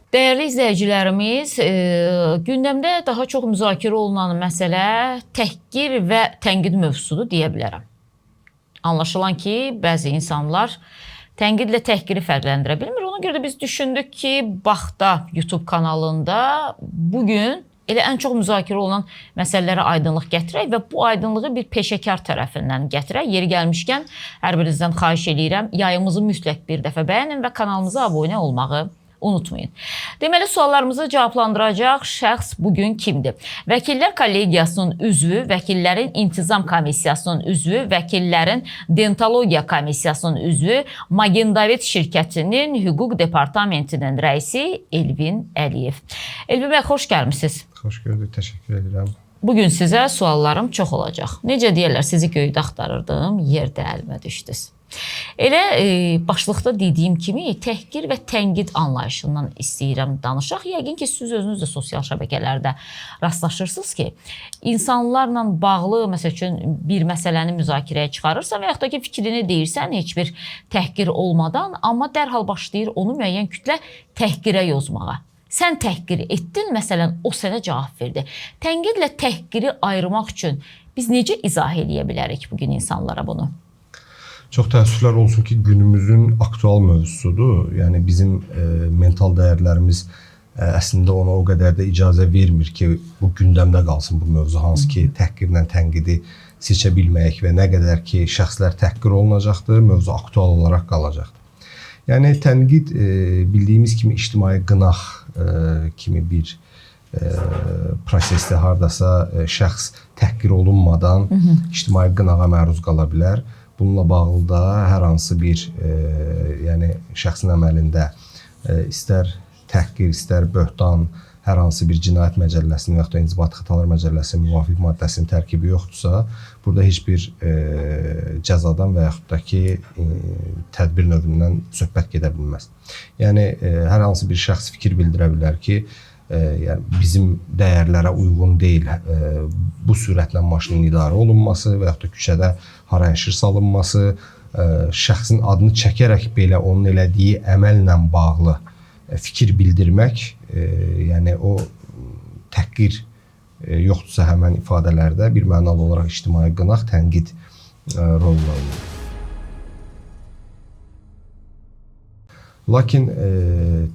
Dəyərli izləyicilərimiz, gündəmdə daha çox müzakirə olunan məsələ təhqir və tənqid mövzusudur deyə bilərəm. Anlaşılan ki, bəzi insanlar tənqidlə təhqiri fərqləndirə bilmir. Ona görə də biz düşündük ki, Baxda YouTube kanalında bugün elə ən çox müzakirə olunan məsələlərə aydınlıq gətirək və bu aydınlığı bir peşəkar tərəfindən gətirək. Yeri gəlmişkən, hər birinizdən xahiş edirəm, yayımızı mütləq bir dəfə bəyənin və kanalımıza abunə olmağı unutmayın. Deməli, suallarımızı cavablandıracaq şəxs bugün kimdir? Vəkillər Kollegiyasının üzvü, Vəkillərin İntizam Komissiyasının üzvü, Vəkillərin Dentologiya Komissiyasının üzvü, Magendavet şirkətinin Hüquq Departamentinin rəisi Elvin Əliyev. Elvin bəy, xoş gəlmişsiniz. Xoş gördük, təşəkkür edirəm. Bugün sizə suallarım çox olacaq. Necə deyirlər, sizi göydə axtarırdım, yerdə əlimə düşdünüz. Elə başlıqda dediyim kimi təhqir və tənqid anlayışından istəyirəm danışaq. Yəqin ki, siz özünüz də sosial şəbəkələrdə rastlaşırsınız ki, insanlarla bağlı, məsəl üçün, bir məsələni müzakirəyə çıxarırsan və yaxud da ki, fikrini deyirsən heç bir təhqir olmadan, amma dərhal başlayır onu müəyyən kütlə təhqirə yozmağa. Sən təhqir etdin, məsələn, o sənə cavab verdi. Tənqidlə təhqiri ayırmaq üçün biz necə izah edə bilərik bugün insanlara bunu? Çox təəssüflər olsun ki, günümüzün aktual mövzusudur. Yəni, bizim mental dəyərlərimiz əslində ona o qədər də icazə vermir ki, bu gündəmdə qalsın bu mövzu. Hansı ki, təhqirlə tənqidi seçə bilməyək və nə qədər ki, şəxslər təhqir olunacaqdır, mövzu aktual olaraq qalacaqdır. Yəni, tənqid bildiyimiz kimi ictimai qınaq kimi bir prosesdə hardasa şəxs təhqir olunmadan ictimai qınağa məruz qala bilər. Bununla bağlı da hər hansı bir yəni şəxsin əməlində istər təhqir, istər böhtan, hər hansı bir cinayət məcəlləsinin və yaxud da İnzibati Xətalar Məcəlləsinin müvafiq maddəsinin tərkibi yoxdursa, burada heç bir cəzadan və yaxud da ki, tədbir növündən söhbət gedə bilməz. Yəni, hər hansı bir şəxs fikir bildirə bilər ki, yəni bizim dəyərlərə uyğun deyil bu sürətlə maşının idarə olunması və yaxud da küçədə harayışır salınması, şəxsin adını çəkərək belə onun elədiyi əməllə bağlı fikir bildirmək, yəni o təhqir yoxdursa həmən ifadələrdə bir mənalı olaraq ictimai qınaq, tənqid rolunu oynayır. Lakin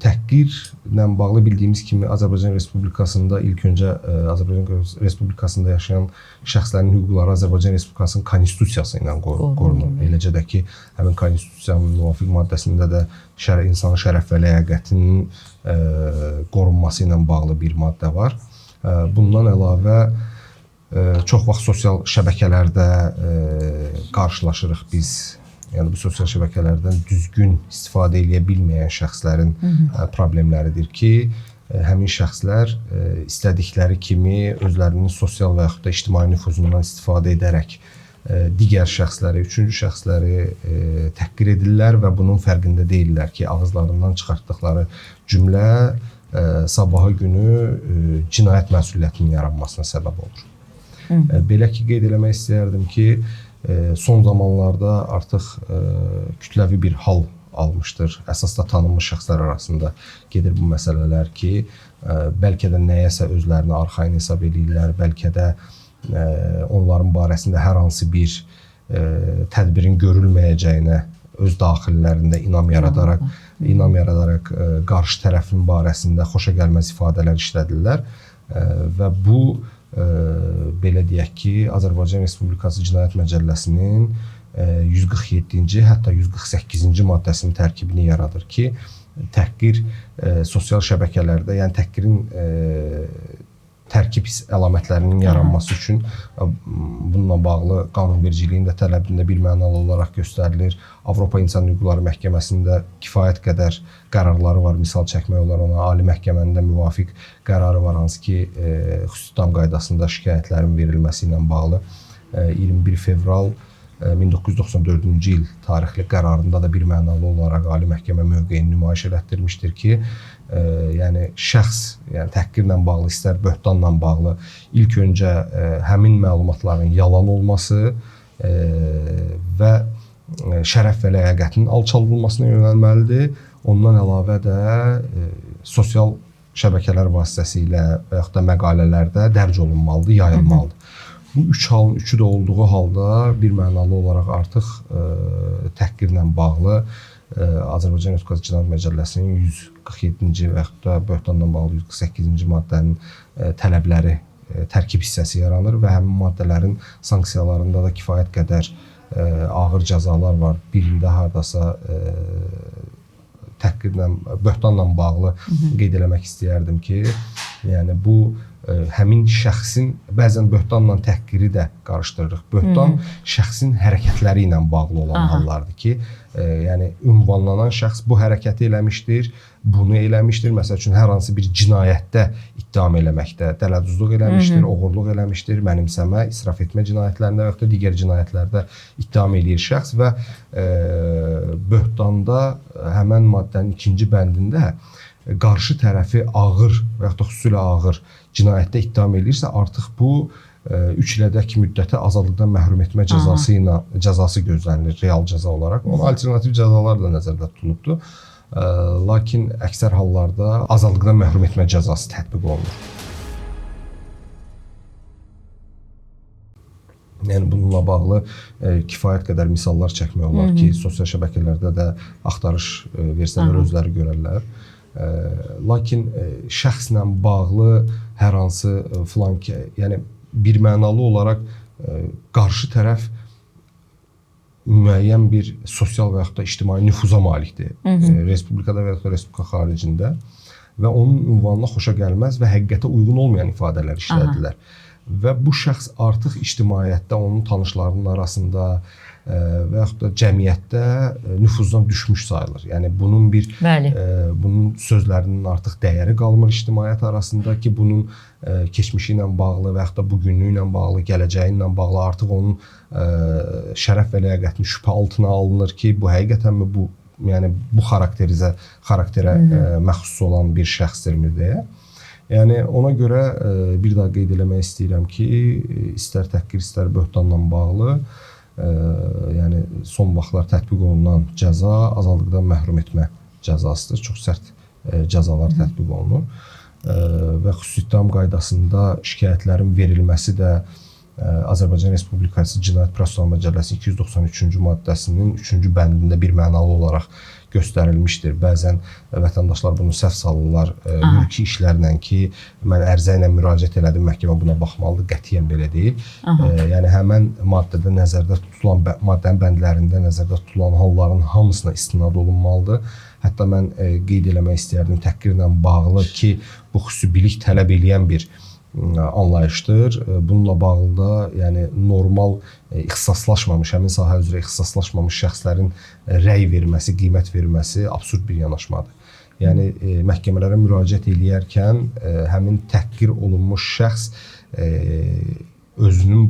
təhqirlə bağlı bildiyimiz kimi Azərbaycan Respublikasında ilk öncə Azərbaycan Respublikasında yaşayan şəxslərin hüquqları Azərbaycan Respublikasının konstitusiyası ilə qorunur. Eləcə də ki, həmin konstitusiyanın müvafiq maddəsində də insanın şərəf və ləyaqətinin qorunması ilə bağlı bir maddə var. Bundan əlavə çox vaxt sosial şəbəkələrdə qarşılaşırıq biz. Yəni, bu sosial şəbəkələrdən düzgün istifadə edə bilməyən şəxslərin problemləridir ki, həmin şəxslər istədikləri kimi özlərinin sosial və yaxud da ictimai nüfuzundan istifadə edərək digər şəxsləri, üçüncü şəxsləri təhqir edirlər və bunun fərqində deyirlər ki, ağızlarından çıxartdıqları cümlə sabahı günü cinayət məsuliyyətinin yaranmasına səbəb olur. Belə ki, qeyd eləmək istəyərdim ki, son zamanlarda artıq kütləvi bir hal almışdır. Əsas da tanınmış şəxslər arasında gedir bu məsələlər ki, bəlkə də nəyəsə özlərini arxain hesab edirlər, bəlkə də onların barəsində hər hansı bir tədbirin görülməyəcəyinə öz daxillərində inam yaradaraq qarşı tərəfin barəsində xoşagəlməz ifadələr işlədirlər və bu belə deyək ki, Azərbaycan Respublikası Cinayət Məcəlləsinin 147-ci, hətta 148-ci maddəsinin tərkibini yaradır ki, təhqir sosial şəbəkələrdə, yəni təhqirin tərkib əlamətlərinin yaranması üçün bununla bağlı qanunvericiliyin də tələbində bir mənalı olaraq göstərilir. Avropa İnsan Hüquqları Məhkəməsində kifayət qədər qərarları var. Misal çəkmək olar ona, Ali Məhkəmənin də müvafiq qərarı var, hansı ki, xüsusi ittiham qaydasında şikayətlərin verilməsi ilə bağlı 21 fevral 1994-cü il tarixli qərarında da bir mənalı olaraq Ali Məhkəmə mövqeyini nümayiş elətdirmişdir ki, yəni şəxs, yəni təhqirlə bağlı, istər böhtanla bağlı ilk öncə həmin məlumatların yalan olması və şərəf və ləyaqətinin alçaldılmasına yönəlməlidir. Ondan əlavə də sosial şəbəkələr vasitəsilə və yaxud da məqalələrdə dərc olunmalıdır, yayılmalıdır. Bu üç halın üçü də olduğu halda bir mənalı olaraq artıq təhqirlə bağlı Azərbaycan Respublikası Cinayət Məcəlləsinin 147-ci və yaxud da böhtanla bağlı 148-ci maddənin tələbləri tərkib hissəsi yaranır və həmin maddələrin sanksiyalarında da kifayət qədər ağır cəzalar var. Birində hardasa təhqirlə, böhtanla bağlı qeyd eləmək istəyərdim ki, yəni bu həmin şəxsin bəzən böhtanla təhqiri də qarışdırırıq. Böhtan şəxsin hərəkətləri ilə bağlı olan hallardır ki, yəni ünvanlanan şəxs bu hərəkəti eləmişdir, bunu eləmişdir. Məsəl üçün hər hansı bir cinayətdə ittiham eləməkdə, dələduzluq eləmişdir, oğurluq eləmişdir, mənimsəmə, israf etmə cinayətlərində və yaxud da digər cinayətlərdə ittiham eləyir şəxs və böhtanda həmin maddənin 2-ci bəndində qarşı tərəfi ağır və yaxud da xüsusilə ağır cinayətdə ittiham eləyirsə, artıq bu 3 ilədək müddətə azadlıqdan məhrum etmə cəzası gözlənilir real cəza olaraq. Onun alternativ cəzalar da nəzərdə tutulubdur. Lakin əksər hallarda azadlıqdan məhrum etmə cəzası tətbiq olunur. Yəni bununla bağlı kifayət qədər misallar çəkmək olar ki, sosial şəbəkələrdə də axtarış versələr özləri görərlər. Lakin şəxslə bağlı hər hansı filan ki, yəni bir mənalı olaraq qarşı tərəf müəyyən bir sosial və yaxud da ictimai nüfuza malikdir. Respublikada və yaxud da respublika xaricində və onun ünvanına xoşa gəlməz və həqiqətə uyğun olmayan ifadələr işlədirlər. Və bu şəxs artıq ictimaiyyətdə, onun tanışlarının arasında və yaxud da cəmiyyətdə nüfuzdan düşmüş sayılır. Yəni bunun bunun sözlərinin artıq dəyəri qalmır ictimaiyyət arasında ki, bunun keçmişi ilə bağlı və yaxud da bugünlüyü ilə bağlı, gələcəyi ilə bağlı artıq onun şərəf və ləyaqətini şübhə altına alınır ki, bu həqiqətənmi bu, yəni bu xarakterə məxsus olan bir şəxsdirmi deyə. Yəni ona görə bir daha qeyd eləmək istəyirəm ki, istər təhqir, istər böhtanla bağlı yəni son vaxtlar tətbiq olunan cəza azadlıqdan məhrum etmə cəzasıdır. Çox sərt cəzalar tətbiq olunur və xüsusi ittiham qaydasında şikayətlərin verilməsi də Azərbaycan Respublikası Cinayət Prosessual Məcəlləsinin 293-cü maddəsinin 3-cü bəndində bir mənalı olaraq göstərilmişdir. Bəzən vətəndaşlar bunu səhv salırlar mülki işlərlə ki, mən ərizə ilə müraciət elədim, məhkəmə buna baxmalıdır. Qətiyyən belə deyil. Yəni həmin maddədə nəzərdə tutulan, maddənin bəndlərində nəzərdə tutulan halların hamısına istinad olunmalıdır. Hətta mən qeyd eləmək istəyərdim, təhqirlə bağlı ki, bu xüsusilik tələb eləyən bir anlayışdır. Bununla bağlı da yəni normal ixtisaslaşmamış, həmin sahə üzrə ixtisaslaşmamış şəxslərin rəy verməsi, qiymət verməsi absurd bir yanaşmadır. Yəni məhkəmələrə müraciət eləyərkən həmin təhqir olunmuş şəxs özünün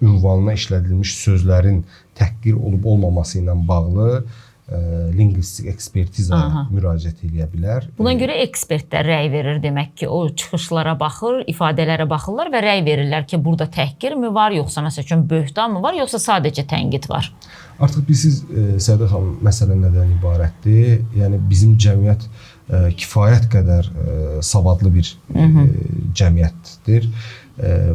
ünvanına işlədilmiş sözlərin təhqir olub olmaması ilə bağlı lingvistik ekspertizaya müraciət eləyə bilər. Buna görə ekspertlər rəy verir, demək ki, o çıxışlara baxır, ifadələrə baxırlar və rəy verirlər ki, burada təhqir mi var, yoxsa məsəl üçün böhtan mı var, yoxsa sadəcə tənqid var? Artıq bilirsiniz, Sədə xanım, məsələ nədən ibarətdir? Yəni bizim cəmiyyət kifayət qədər savadlı bir cəmiyyətdir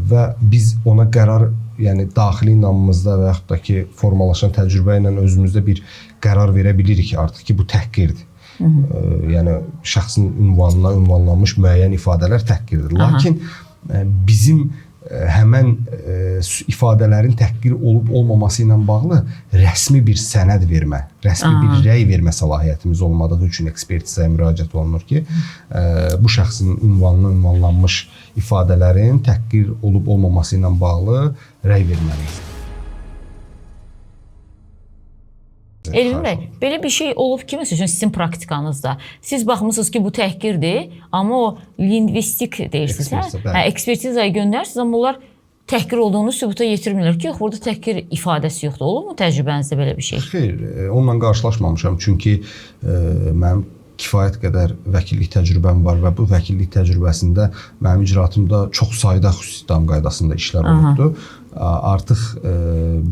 və biz ona qərar, yəni daxili inamımızda və yaxud da ki, formalaşan təcrübə ilə özümüzdə bir qərar verə bilirik ki, artıq ki, bu təhqirdir. Yəni şəxsin ünvanına ünvanlanmış müəyyən ifadələr təhqirdir. Lakin bizim həmən ifadələrin təhqir olub olmaması ilə bağlı rəsmi bir sənəd vermə, rəsmi bir rəy vermə səlahiyyətimiz olmadığı üçün ekspertizaya müraciət olunur ki, bu şəxsin ünvanına ünvanlanmış ifadələrin təhqir olub olmaması ilə bağlı rəy verməliyik. Elvin bəy, belə bir şey olub ki, məsələn, sizin praktikanızda siz baxmısınız ki, bu təhqirdir, amma o lingvistik deyirsiniz, ekspertizaya göndərsiniz, amma onlar təhqir olduğunu sübuta yetirmirlər ki, yox, burada təhqir ifadəsi yoxdur. Olur mu təcrübənizdə belə bir şey? Xeyr, onunla qarşılaşmamışam, çünki mənim kifayət qədər vəkillik təcrübəm var və bu vəkillik təcrübəsində mənim icraatımda çox sayda xüsusi ittiham qaydasında işlər olubdur. Artıq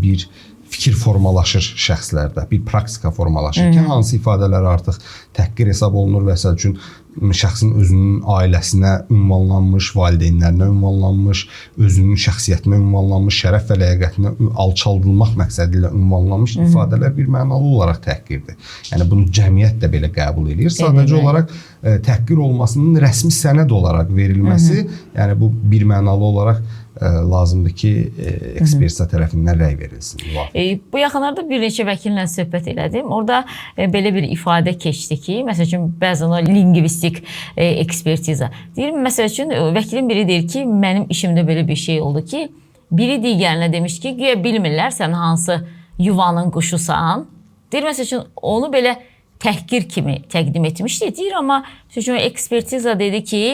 bir fikir formalaşır şəxslərdə, bir praktika formalaşır ki, hansı ifadələr artıq təhqir hesab olunur və məsəl üçün şəxsin özünün ailəsinə ünvanlanmış, valideynlərinə ünvanlanmış, özünün şəxsiyyətinə ünvanlanmış, şərəf və ləyaqətinə alçaldılmaq məqsədi ilə ünvanlanmış ifadələr bir mənalı olaraq təhqirdir. Yəni bunu cəmiyyət də belə qəbul edir. Sadəcə olaraq təhqir olmasının rəsmi sənəd olaraq verilməsi, yəni bu bir mənalı olaraq lazımdır ki, ekspertiza tərəfindən rəy verilsin. Bu yaxınlarda bir neçə vəkillə söhbət elədim. Orada belə bir ifadə keçdi ki, məsəl üçün bəzən o lingvistik ekspertiza. Deyir, məsəl üçün vəkilin biri deyir ki, mənim işimdə belə bir şey oldu ki, biri digərinə demiş ki, güya bilmirlər sən hansı yuvanın quşusan. Deyir, məsəl üçün onu belə təhqir kimi təqdim etmişdi. Deyir, amma məsəl üçün ekspertiza dedi ki,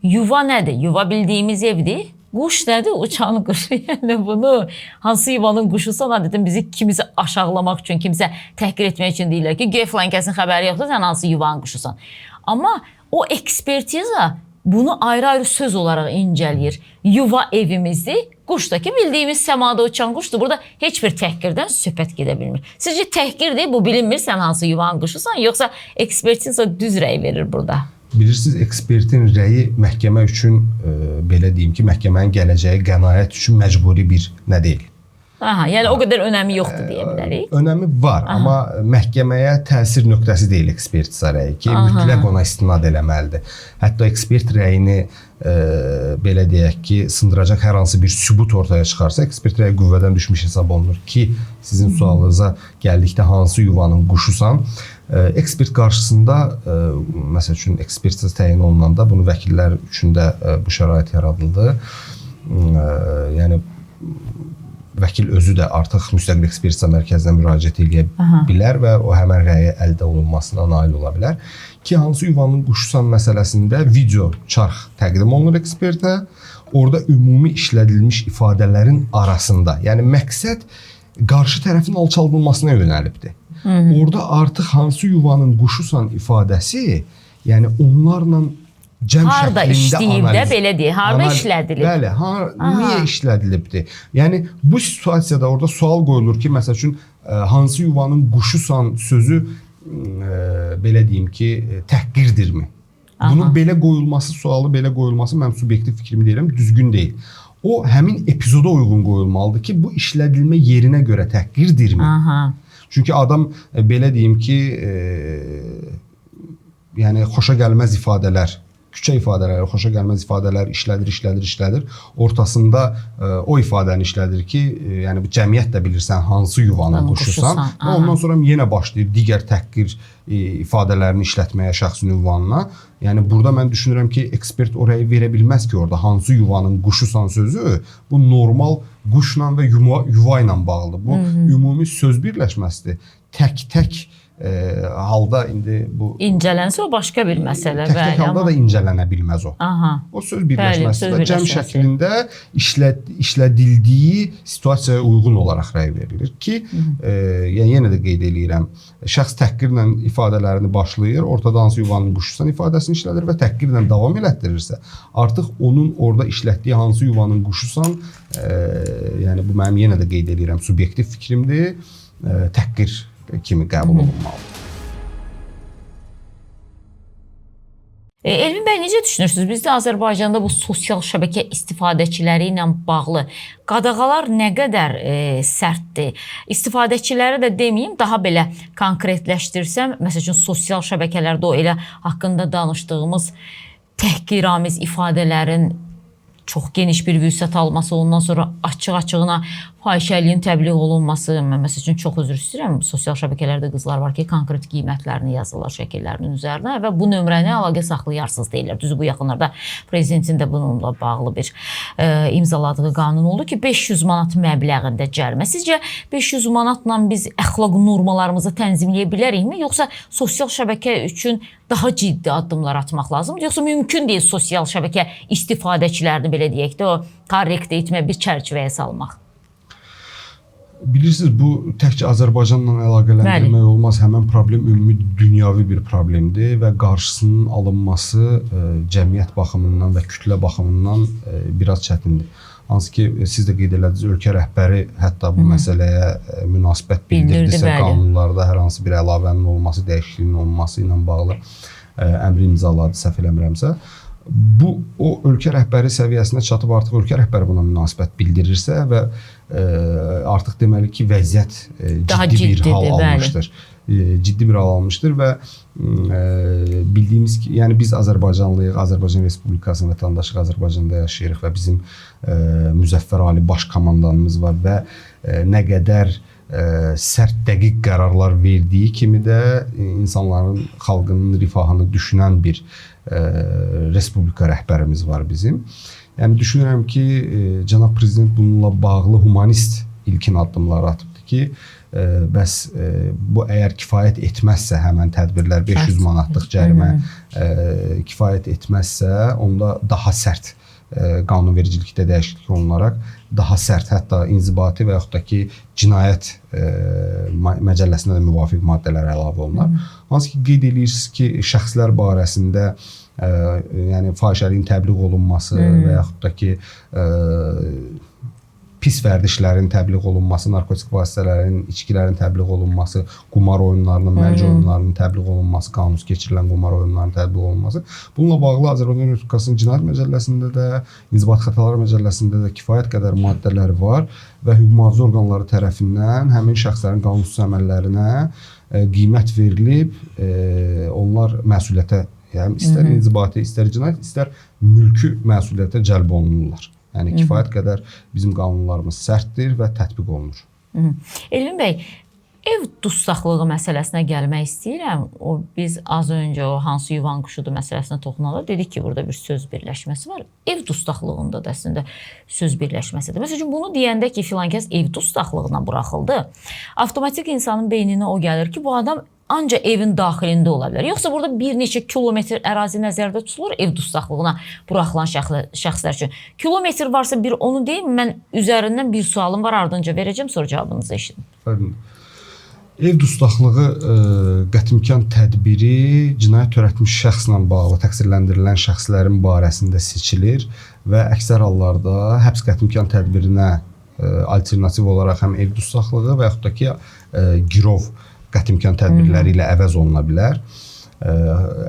yuva nədir? Yuva bildiyimiz evdir. Quş nədir? Uçan quş. Yəni bunu hansı yuvanın quşusan, dedim bizi kimisə aşağılamaq üçün, kimisə təhqir etmək üçün deyirlər ki, güya filan kəsin xəbəri yoxdur, sən hansı yuvanın quşusan. Amma o ekspertiza bunu ayrı-ayrı söz olaraq incələyir. Yuva evimizdir, quş da ki, bildiyimiz səmada uçan quşdur. Burada heç bir təhqirdən söhbət gedə bilmir. Sizcə təhqirdir, bu bilinmir sən hansı yuvanın quşusan, yoxsa ekspertiza düz rəy verir burada? Bilirsiniz, ekspertin rəyi məhkəmə üçün, belə deyim ki, məhkəmənin gələcəyi qənaət üçün məcburi bir nə deyil. Aha, yəni o qədər önəmi yoxdur deyə bilərik. Önəmi var, amma məhkəməyə təsir nöqtəsi deyil ekspertiza rəyi ki, mütləq ona istinad eləməlidir. Hətta ekspert rəyini belə deyək ki, sındıracaq hər hansı bir sübut ortaya çıxarsa, ekspert rəyi qüvvədən düşmüş hesab olunur ki, sizin sualınıza gəldikdə hansı yuvanın quşusan, ekspert qarşısında, məsəl üçün, ekspertiza təyin olunanda bunu vəkillər üçün də bu şərait yaradıldı. Yəni, vəkil özü də artıq müstəqil ekspertiza mərkəzinə müraciət edə bilər və o həmən rəyə əldə olunmasına nail ola bilər. Ki, hansı yuvanın quşusan məsələsində video çarx təqdim olunur ekspertə. Orada ümumi işlədilmiş ifadələrin arasında, yəni məqsəd qarşı tərəfin alçaldılmasına yönəlibdir. Orada artıq hansı yuvanın quşusan ifadəsi, yəni onlarla cəm harda işləyib də belə deyək, harda işlədilib? Bəli, niyə işlədilibdir? Yəni bu situasiyada orada sual qoyulur ki, məsəl üçün hansı yuvanın quşusan sözü belə deyim ki, təhqirdirmi? Bunun belə qoyulması, sualı belə qoyulması mənim subyektiv fikrimi deyirəm, düzgün deyil. O həmin epizoda uyğun qoyulmalıdır ki, bu işlədilmə yerinə görə təhqirdirmi? Çünki adam belə deyim ki, yəni xoşa gəlməz ifadələr, küçə ifadələri, xoşa gəlməz ifadələr işlədir. Ortasında o ifadəni işlədir ki, yəni cəmiyyət də bilirsən hansı yuvanı quşusan. Ondan sonra yenə başlayır digər təhqir ifadələrini işlətməyə şəxsin ünvanına. Yəni burada mən düşünürəm ki, ekspert orayı verə bilməz ki, orada hansı yuvanın quşusan sözü bu normal quşla və yuva ilə bağlıdır. Bu ümumi söz birləşməsidir. Tək-tək halda indi bu incələnsə o başqa bir məsələ. Tək halda da incələnə bilməz o. O söz birləşməsi və cəm şəklində işlədildiyi situasiyaya uyğun olaraq rəy verilir ki, yəni yenə də qeyd edirəm, şəxs təhqirlə ifadələrini başlayır, ortada hansı yuvanın quşusan ifadəsini işlədir və təhqirlə davam elətdirirsə, artıq onun orada işlətdiyi hansı yuvanın quşusan, yəni bu mənim yenə də qeyd edirəm, subyektiv fikrimdir, təhqir kimi qəbul olunmalıdır. Elvin bəy, necə düşünürsünüz? Bizdə Azərbaycanda bu sosial şəbəkə istifadəçiləri ilə bağlı qadağalar nə qədər sərtdir? İstifadəçiləri də deməyim, daha belə konkretləşdirsəm, məsəl üçün sosial şəbəkələrdə o elə haqqında danışdığımız təhqiramiz ifadələrin çox geniş bir vüsət alması, ondan sonra açıq-açığına fahişəliyin təbliğ olunması, mən məsəl üçün çox üzr istəyirəm, sosial şəbəkələrdə qızlar var ki, konkret qiymətlərini yazırlar şəkillərinin üzərinə və bu nömrəni əlaqə saxlayarsınız deyirlər. Düzü bu yaxınlarda prezidentin də bununla bağlı bir imzaladığı qanun oldu ki, 500 manat məbləğində cərimə. Sizcə 500 manatla biz əxlaq normalarımızı tənzimləyə bilərikmi, yoxsa sosial şəbəkə üçün daha ciddi addımlar atmaq lazımdır, yoxsa mümkün deyil sosial şəbəkə istifadəçilərini belə deyək də o korrekt etmə bir çərçivəyə salmaq? Bilirsiniz, bu təkcə Azərbaycanla əlaqələndirmək olmaz. Həmən problem ümumi dünyavi bir problemdir və qarşısının alınması cəmiyyət baxımından və kütlə baxımından biraz çətindir. Hansı ki siz də qeyd elədiniz, ölkə rəhbəri hətta bu məsələyə münasibət bildirdisə, qanunlarda hər hansı bir əlavənin olması, dəyişikliyin olması ilə bağlı əmri imzaladı, səhv eləmirəmsə. Bu o ölkə rəhbəri səviyyəsinə çatıb artıq ölkə rəhbəri buna münasibət bildirirsə və artıq deməli ki, vəziyyət ciddi bir hal almışdır. Ciddi bir hal almışdır və bildiyimiz ki, yəni biz Azərbaycanlıyıq, Azərbaycan Respublikasının vətəndaşıyıq, Azərbaycanda yaşayırıq və bizim müzəffər ali baş komandanımız var və nə qədər sərt, dəqiq qərarlar verdiyi kimi də insanların, xalqının rifahını düşünən bir respublika rəhbərimiz var bizim. Yəni düşünürəm ki, cənab prezident bununla bağlı humanist ilkin addımlar atıbdır ki, bəs bu əgər kifayət etməzsə, həmən tədbirlər 500 manatlıq cərimə kifayət etməzsə, onda daha sərt qanunvericilikdə dəyişiklik olunaraq daha sərt, hətta inzibati və yaxud da ki, cinayət məcəlləsinə də müvafiq maddələr əlavə olunar. Hansı ki, qeyd edirsiniz ki, şəxslər barəsində yəni fahişəliyin təbliğ olunması və yaxud da ki, pis vərdişlərin təbliğ olunması, narkotik vasitələrin, içkilərin təbliğ olunması, qumar oyunlarının, mərc oyunlarının təbliğ olunması, qanunsuz keçirilən qumar oyunlarının təbliğ olunması. Bununla bağlı Azərbaycan Respublikasının Cinayət Məcəlləsində də, İnzibati Xətalar Məcəlləsində də kifayət qədər maddələr var və hüquq mühafizə orqanları tərəfindən həmin şəxslərin qanunsuz əməllərinə qiymət verilib, onlar məsuliyyətə, yəni istər inzibati, istər cinayət, istər mülki məsuliyyətə cəlb olunurlar. Yəni kifayət qədər bizim qanunlarımız sərtdir və tətbiq olunur. Elvin bəy, ev dustaqlığı məsələsinə gəlmək istəyirəm. Biz az öncə o hansı yuvan quşudur məsələsinə toxunanda dedik ki, burada bir söz birləşməsi var. Ev dustaqlığında da əslində söz birləşməsidir. Məsələn, bunu deyəndə ki, filan kəs ev dustaqlığına buraxıldı, avtomatik insanın beyninə o gəlir ki, bu adam ancaq evin daxilində ola bilər. Yoxsa burada bir neçə kilometr ərazi nəzərdə tutulur ev dustaqlığına buraxılan şəxslər üçün. Kilometr varsa bir onu deyim, mən üzərindən bir sualım var, ardınca verəcəm, sonra cavabınızı eşidin. Ev dustaqlığı qətimkan tədbiri cinayət törətmiş şəxslə bağlı təqsirləndirilən şəxslərin barəsində seçilir və əksər hallarda həbs qətimkan tədbirinə alternativ olaraq həm ev dustaqlığı və yaxud da ki, girov qətimkan tədbirləri ilə əvəz oluna bilər.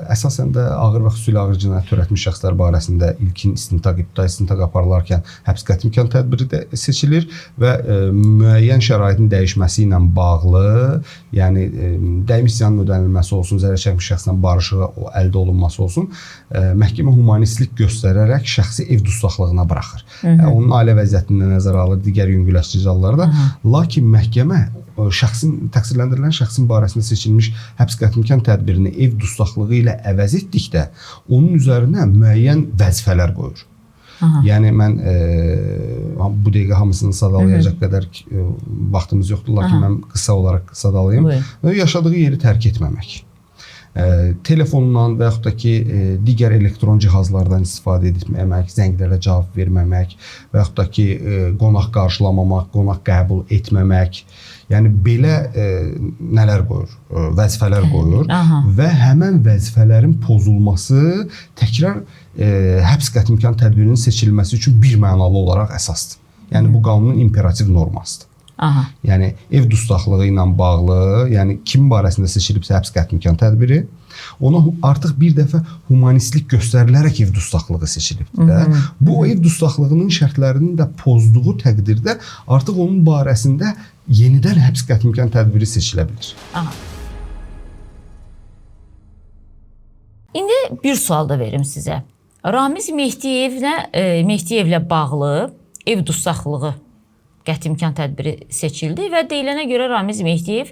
Əsasən də ağır və xüsusilə ağır cinayət törətmiş şəxslər barəsində ilkin istintaq, ibtidai istintaq aparılarkən həbs qətimkan tədbiri də seçilir və müəyyən şəraitin dəyişməsi ilə bağlı, yəni dəymiş ziyanın ödənilməsi olsun, zərər çəkmiş şəxslə barışığı əldə olunması olsun, məhkəmə humanistlik göstərərək şəxsi ev dustaqlığına buraxır. Onun ailə vəziyyətində nəzərə alır, digər yüngülləşdirici hallarda. Lakin məhkəmə təqsirləndirilən şəxsin barəsində seçilmiş həbs qətimkan tədbirini ev dustaqlığı ilə əvəz etdikdə onun üzərinə müəyyən vəzifələr qoyur. Yəni mən bu dəqiqə hamısını sadalayacaq qədər vaxtımız yoxdur, lakin mən qısa olaraq sadalayım. Yaşadığı yeri tərk etməmək. Telefonundan və yaxud da ki, digər elektron cihazlardan istifadə etməmək, zənglərə cavab verməmək və yaxud da ki, qonaq qarşılamamaq, qonaq qəbul etməmək. Yəni belə nələr qoyur, vəzifələr qoyur və həmən vəzifələrin pozulması təkrar həbs qətimkan tədbirinin seçilməsi üçün bir mənalı olaraq əsasdır. Yəni bu qanunun imperativ normasıdır. Yəni ev dustaqlığı ilə bağlı, yəni kim barəsində seçilibsə həbs qətimkan tədbiri, ona artıq bir dəfə humanistlik göstərilərək ev dustaqlığı seçilibdir də. Bu ev dustaqlığının şərtlərini də pozduğu təqdirdə artıq onun barəsində yenidən həbs qətimkan tədbiri seçilə bilir. İndi bir sual da verim sizə. Ramiz Mehdiyevlə bağlı ev dustaqlığı qətimkan tədbiri seçildi və deyilənə görə Ramiz Mehdiyev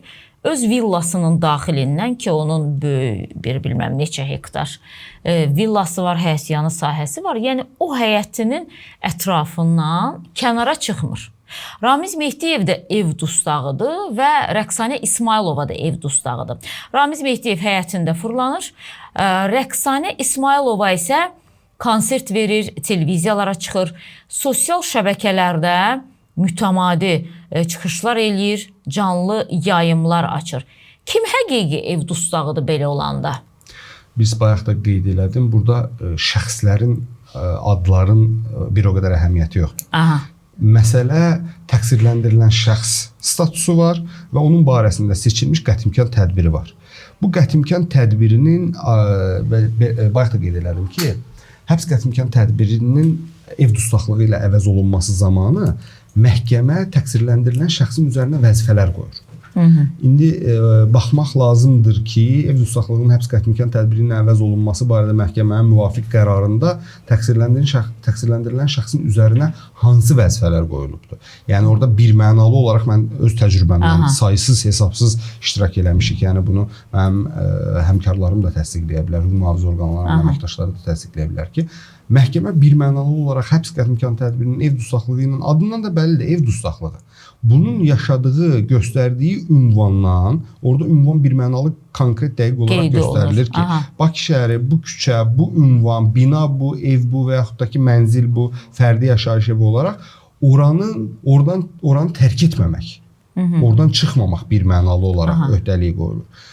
öz villasının daxilindən ki, onun böyük bir bilməm neçə hektar villası var, həyətyanı sahəsi var. Yəni o həyətinin ətrafından kənara çıxmır. Ramiz Mehdiyev də ev dustağıdır və Rəqsanə İsmailova da ev dustağıdır. Ramiz Mehdiyev həyətində fırlanır. Rəqsanə İsmailova isə konsert verir, televiziyalara çıxır, sosial şəbəkələrdə mütəmadi çıxışlar eləyir, canlı yayımlar açır. Kim həqiqi ev dustağıdır belə olanda? Biz bayaq da qeyd elədim, burada şəxslərin adların bir o qədər əhəmiyyəti yoxdur. Aha. Məsələ təqsirləndirilən şəxs statusu var və onun barəsində seçilmiş qətimkan tədbiri var. Bu qətimkan tədbirinin bayaq da qeyd elədim ki, həbs qətimkan tədbirinin ev dustaqlığı ilə əvəz olunması zamanı məhkəmə təqsirləndirilən şəxsin üzərinə vəzifələr qoyur. İndi baxmaq lazımdır ki, ev dustaqlığının həbs qətimkan tədbirinin əvəz olunması barədə məhkəmənin müvafiq qərarında təqsirləndirilən şəxsin üzərinə hansı vəzifələr qoyulubdur? Yəni orada birmənalı olaraq mən öz təcrübəmdən saysız, hesabsız iştirak eləmişik. Yəni bunu mənim həmkarlarım da təsdiqləyə bilər, hüquq mühafizə orqanlarının əməkdaşları da təsdiqləyə bilər ki, məhkəmə birmənalı olaraq həbs qətimkan tədbirinin ev dustaqlığı ilə adından da bəllidir, ev dustaqlığı. Bunun yaşadığı, göstərdiyi ünvandan, orada ünvan birmənalı konkret dəqiq olaraq göstərilir ki, Bakı şəhəri, bu küçə, bu ünvan, bina bu, ev bu və yaxud da ki, mənzil bu, fərdi yaşayış evi olaraq oranı tərk etməmək, oradan çıxmamaq birmənalı olaraq öhdəliyi qoyulur.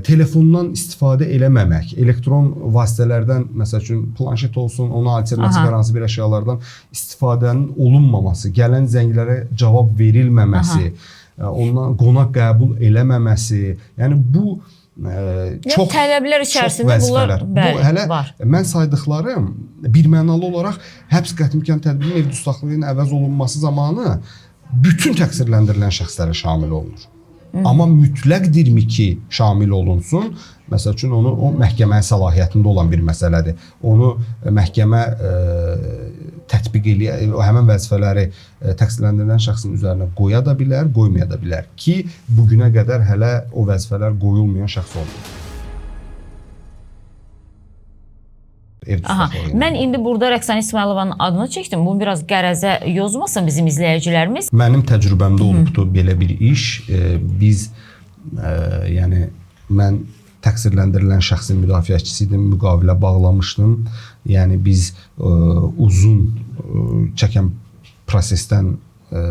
Telefondan istifadə eləməmək, elektron vasitələrdən, məsəl üçün planşet olsun, ona alternativ hər hansı bir əşyalardan istifadənin olunmaması, gələn zənglərə cavab verilməməsi, ondan qonaq qəbul eləməməsi, yəni bu çox tələblər içərisində bunlar var. Mən saydıqlarım birmənalı olaraq həbs qətimkan tədbirinin ev dustaqlığı ilə əvəz olunması zamanı bütün təqsirləndirilən şəxslərə şamil olunur. Amma mütləqdirmi ki, şamil olunsun? Məsəl üçün, o məhkəmənin səlahiyyətində olan bir məsələdir. Onu məhkəmə tətbiq eləyir, həmin vəzifələri təqsirləndirilən şəxsin üzərinə qoya da bilər, qoymaya da bilər ki, bugünə qədər hələ o vəzifələr qoyulmayan şəxs olmur. Mən indi burada Rəqsan İsmayılovanın adını çəkdim. Bunu biraz qərəzə yozmasın bizim izləyicilərimiz. Mənim təcrübəmdə olubdur belə bir iş. Biz, yəni mən təqsirləndirilən şəxsin müdafiəçisi idim, müqavilə bağlamışdım. Yəni biz uzun çəkən prosesdən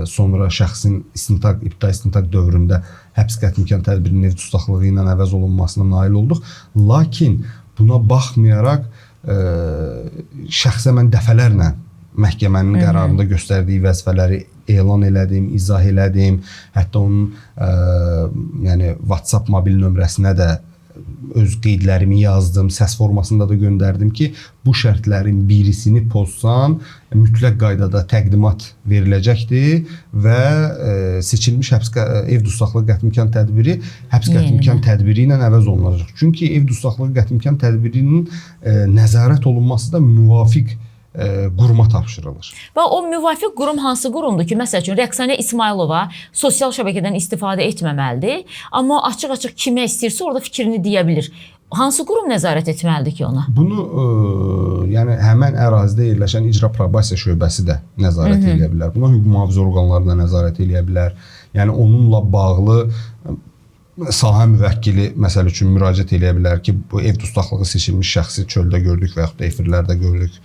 sonra şəxsin ibtidai istintaq dövründə həbs qətimkan tədbirinin ev dustaqlığı ilə əvəz olunmasına nail olduq. Lakin buna baxmayaraq şəxsə mən dəfələrlə məhkəmənin qərarında göstərdiyi vəzifələri elan elədim, izah elədim. Hətta onun WhatsApp mobil nömrəsinə də öz qeydlərimi yazdım, səs formasında da göndərdim ki, bu şərtlərin birisini pozsan mütləq qaydada təqdimat veriləcəkdir və seçilmiş ev dustaqlığı qətimkan tədbiri həbs qətimkan tədbiri ilə əvəz olunacaq. Çünki ev dustaqlığı qətimkan tədbirinin nəzarət olunması da müvafiq quruma tapşırılır. Və o müvafiq qurum hansı qurumdur ki, məsəl üçün Rəqsanə İsmayılova sosial şəbəkədən istifadə etməməlidir, amma açıq-açıq kimə istəyirsə orada fikrini deyə bilir. Hansı qurum nəzarət etməlidir ki ona? Bunu yəni həmin ərazidə yerləşən icra probasiya şöbəsi də nəzarət edə bilər. Buna hüquq mühafizə orqanları da nəzarət edə bilər. Yəni onunla bağlı sahə müvəkkili məsəl üçün müraciət eləyə bilər ki, bu ev dustaqlığı seçilmiş şəxsi çöldə gördük və yaxud da efirlərdə gördük,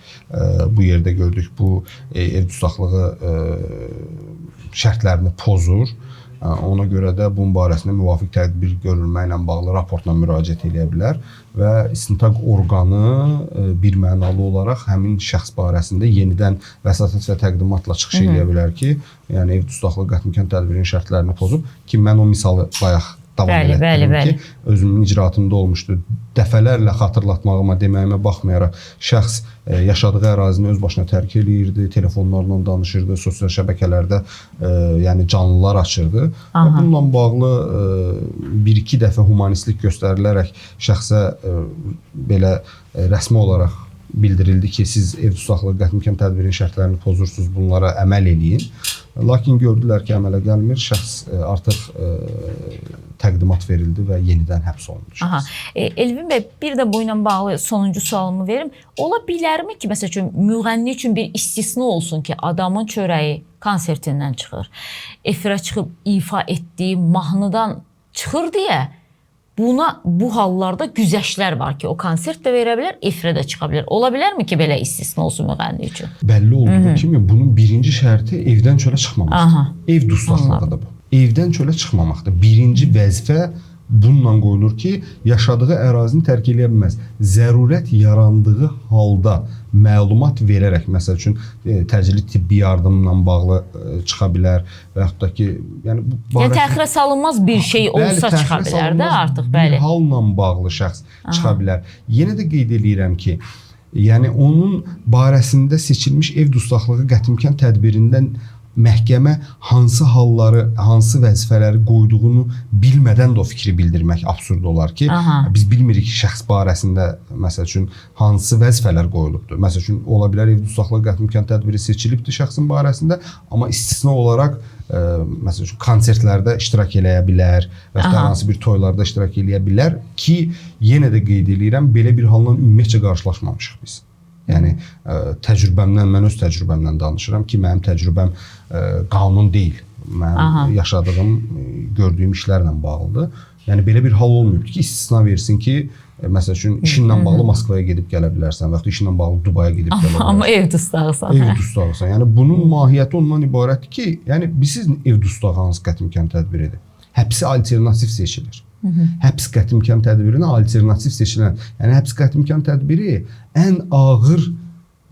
bu yerdə gördük, bu ev dustaqlığı şərtlərini pozur. Ona görə də bunun barəsində müvafiq tədbir görülməklə bağlı raportla müraciət eləyə bilər və istintaq orqanı birmənalı olaraq həmin şəxs barəsində yenidən vəsatət və təqdimatla çıxış eləyə bilər ki, yəni ev dustaqlığı qətimkan tədbirinin şərtlərini pozub ki, mən o misalı bayaq davam etdim ki, özümün icraatında olmuşdu. Dəfələrlə xatırlatmağıma, deməyimə baxmayaraq şəxs yaşadığı ərazini öz başına tərk eləyirdi, telefonlarla danışırdı, sosial şəbəkələrdə yəni canlılar açırdı. Bununla bağlı bir-iki dəfə humanistlik göstərilərək şəxsə belə rəsmi olaraq bildirildi ki, siz ev dustaqlığı qətimkan tədbirinin şərtlərini pozursunuz, bunlara əməl eləyin. Lakin gördülər ki, əmələ gəlmir, şəxs artıq təqdimat verildi və yenidən həbs olundu. Elvin bəy, bir də bu ilə bağlı sonuncu sualımı verim. Ola bilərmi ki, məsəl üçün müğənni üçün bir istisna olsun ki, adamın çörəyi konsertindən çıxır, efirə çıxıb ifa etdiyi mahnıdan çıxır deyə bu hallarda güzəştlər var ki, o konsert də verə bilər, efirə də çıxa bilər. Ola bilərmi ki, belə istisna olsun müğənni üçün? Bəlli olduğu kimi bunun birinci şərti evdən çölə çıxmamaqdır. Ev dustaqlığıdır bu. Evdən çölə çıxmamaqdır. Birinci vəzifə bununla qoyulur ki, yaşadığı ərazini tərk edə bilməz. Zərurət yarandığı halda məlumat verərək, məsəl üçün təcili tibbi yardımla bağlı çıxa bilər və yaxud da ki, yəni bu yəni təxirə salınmaz bir şey olsa çıxa bilər də artıq, bəli. Bir halla bağlı şəxs çıxa bilər. Yenə də qeyd edirəm ki, yəni onun barəsində seçilmiş ev dustaqlığı qətimkan tədbirindən məhkəmə hansı halları, hansı vəzifələri qoyduğunu bilmədən də o fikri bildirmək absurd olar ki, biz bilmirik ki, şəxs barəsində məsəl üçün hansı vəzifələr qoyulubdur. Məsəl üçün ola bilər ev dustaqlığı qətimkan tədbiri seçilibdir şəxsin barəsində, amma istisna olaraq məsəl üçün konsertlərdə iştirak eləyə bilər və ya hansı bir toylarda iştirak eləyə bilər ki, yenə də qeyd edirəm, belə bir halla ümumiyyətcə qarşılaşmamışıq biz. Yəni təcrübəmdən, mən öz təcrübəmdən danışıram ki, mənim təcrübəm qanun deyil. Mənim yaşadığım, gördüyüm işlərlə bağlıdır. Yəni belə bir hal olmayıbdır ki, istisna versin ki, məsəl üçün işinlə bağlı Moskvaya gedib gələ bilərsən və ya işinlə bağlı Dubaya gedib gələ bilərsən. Amma ev dustağısan. Ev dustağısan. Yəni bunun mahiyyəti ondan ibarətdir ki, yəni siz ev dustağı hansı qətimkan tədbiridir? Həbsi alternativ seçilir. Həbs qətimkan tədbirinə alternativ seçilən, yəni həbs qətimkan tədbiri ən ağır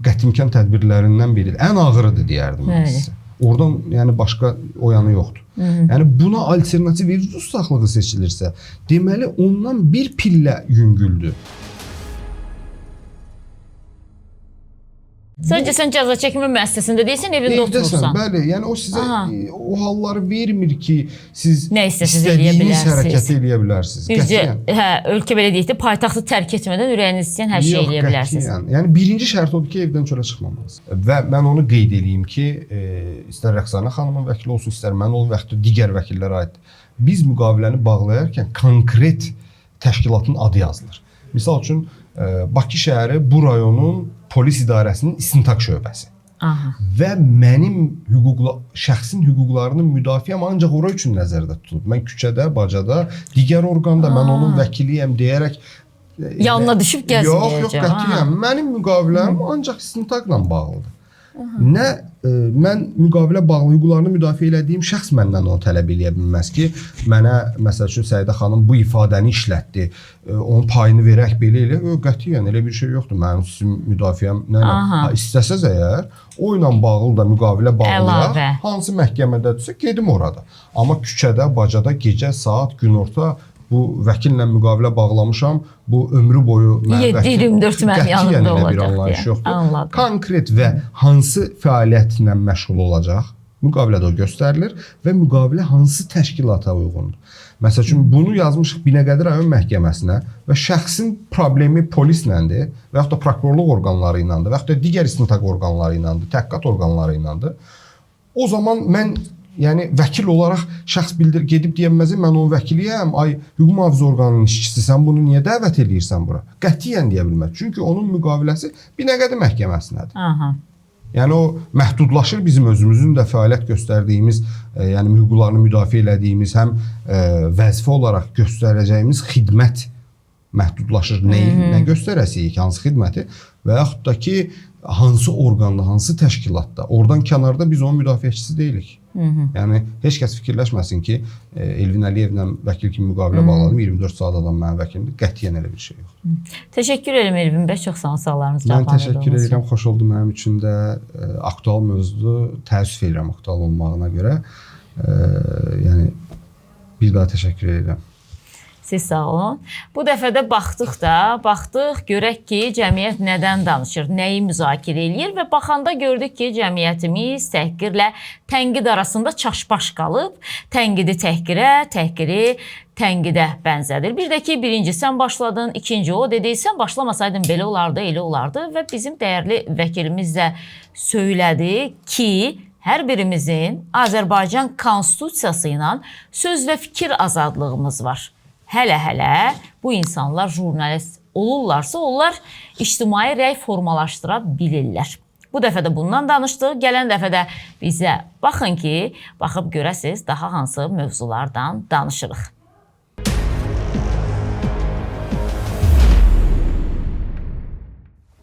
qətimkan tədbirlərindən biridir. Ən ağırıdır deyərdim mən sizə. Oradan yəni başqa o yanı yoxdur. Yəni buna alternativ ev dustaqlığı seçilirsə, deməli ondan bir pillə yüngüldür. Sadəcə sən cəza çəkmə müəssisəsində deyilsən, evində oturursan. Bəli, yəni o sizə o halları vermir ki, siz nə istədiyiniz hərəkəti eləyə bilərsiniz. Bircə, ölkə belə deyək də, paytaxtı tərk etmədən ürəyiniz istəyən hər şey eləyə bilərsiniz. Yəni birinci şərt odur ki, evdən çölə çıxmamalısınız. Və mən onu qeyd edeyim ki, istər Rəqsanə xanımın vəkili olsun, istər mən olun və yaxud digər vəkillərə aiddir. Biz müqaviləni bağlayarkən konkret təşkilatın adı yazılır. Misal üçün, Bakı şəhəri bu rayonun polis idarəsinin istintaq şöbəsi. Və mənim şəxsin hüquqlarının müdafiəm ancaq ora üçün nəzərdə tutulub. Mən küçədə, bacada, digər orqanda mən onun vəkiliyəm deyərək yanına düşüb gəzməyəcəm. Yox, qətiyyən. Mənim müqaviləm ancaq istintaqla bağlıdır. Nə mən müqavilə bağlı hüquqlarını müdafiə elədiyim şəxs məndən onu tələb eləyə bilməz ki, mənə məsəl üçün Səidə xanım bu ifadəni işlətdi, onun payını verək belə elə. Qətiyyən elə bir şey yoxdur. Mənim sizin müdafiəm nə? İstəsəz əgər o ilə bağlı da müqavilə bağlayaq, hansı məhkəmədədirsə gedim orada. Amma küçədə, bacada, gecə, saat, günorta bu vəkillə müqavilə bağlamışam, bu ömrü boyu 7-24 mənim yanımda olacaq bir anlayış yoxdur. Anladım. Konkret və hansı fəaliyyətlə məşğul olacaq, müqavilədə o göstərilir və müqavilə hansı təşkilata uyğundur. Məsəl üçün, bunu yazmışıq Binəqədi rayon məhkəməsinə və şəxsin problemi polisləndir və yaxud da prokurorluq orqanları iləndir və yaxud da digər istintaq orqanları iləndir, təhqiqat orqanları iləndir. O zaman mən yəni vəkil olaraq şəxs gedib deyəməzəm, mən onun vəkiliyəm, ay hüquq mühafizə orqanının işçisi, sən bunu niyə dəvət edirsən bura? Qətiyyən deyə bilməz. Çünki onun müqaviləsi Binəqədi məhkəməsinədir. Yəni o məhdudlaşır bizim özümüzün də fəaliyyət göstərdiyimiz, yəni hüquqlarını müdafiə elədiyimiz, həm vəzifə olaraq göstərəcəyimiz xidmət məhdudlaşır. Nə göstərəsiyik, hansı xidməti və yaxud da ki, hansı orqanda, hansı təşkilatda, oradan kənarda biz onun müdafiəçisi deyilik. Yəni, heç kəs fikirləşməsin ki, Elvin Əliyevlə vəkil kimi müqavilə bağladım, 24 saat adam mənim vəkilimdir. Qətiyyən elə bir şey yoxdur. Təşəkkür edirəm Elvin bəy, çox sağ olun, sağlarınız. Mən təşəkkür edirəm, xoş oldu mənim üçün də aktual mövzudur. Təəssüf edirəm aktual olmağına görə. Yəni, bir daha təşəkkür edirəm. Siz sağ olun. Bu dəfə də baxdıq, görək ki, cəmiyyət nədən danışır, nəyi müzakirə eləyir və baxanda gördük ki, cəmiyyətimiz təhqirlə tənqid arasında çaşbaş qalıb. Tənqidi təhqirə, təhqiri tənqidə bənzədir. Bir də ki, birinci sən başladın, ikinci o dedi, sən başlamasaydın belə olardı, elə olardı və bizim dəyərli vəkilimiz də söylədi ki, hər birimizin Azərbaycan Konstitusiyası ilə söz və fikir azadlığımız var. Hələ bu insanlar jurnalist olurlarsa, onlar ictimai rəy formalaşdıra bilirlər. Bu dəfə də bundan danışdıq. Gələn dəfə də bizə baxın ki, baxıb görəsiniz daha hansı mövzulardan danışırıq.